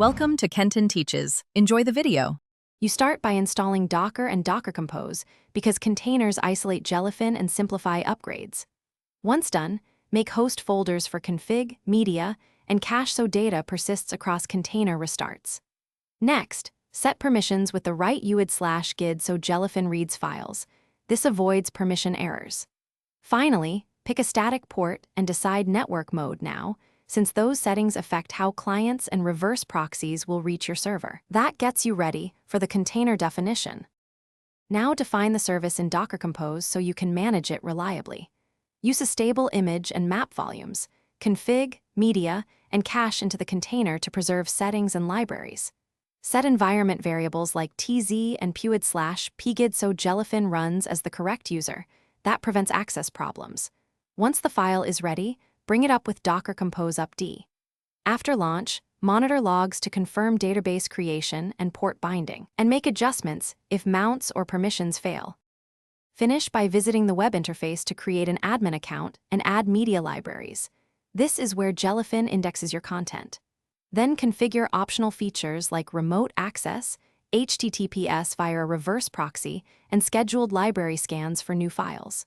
Welcome to Kenton Teaches. Enjoy the video. You start by installing Docker and Docker Compose because containers isolate Jellyfin and simplify upgrades. Once done, make host folders for config, media, and cache so data persists across container restarts. Next, set permissions with the right uid/gid so Jellyfin reads files. This avoids permission errors. Finally, pick a static port and decide network mode now, since those settings affect how clients and reverse proxies will reach your server. That gets you ready for the container definition. Now define the service in Docker Compose so you can manage it reliably. Use a stable image and map volumes, config, media, and cache into the container to preserve settings and libraries. Set environment variables like tz and puid/pgid so Jellyfin runs as the correct user. That prevents access problems. Once the file is ready, bring it up with Docker Compose upd. After launch, monitor logs to confirm database creation and port binding, and make adjustments if mounts or permissions fail. Finish by visiting the web interface to create an admin account and add media libraries. This is where Jellyfin indexes your content. Then configure optional features like remote access, HTTPS via a reverse proxy, and scheduled library scans for new files.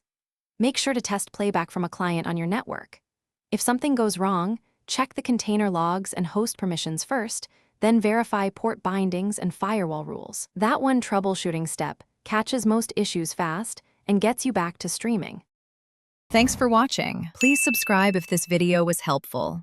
Make sure to test playback from a client on your network. If something goes wrong, check the container logs and host permissions first, then verify port bindings and firewall rules. That one troubleshooting step catches most issues fast and gets you back to streaming. Thanks for watching. Please subscribe if this video was helpful.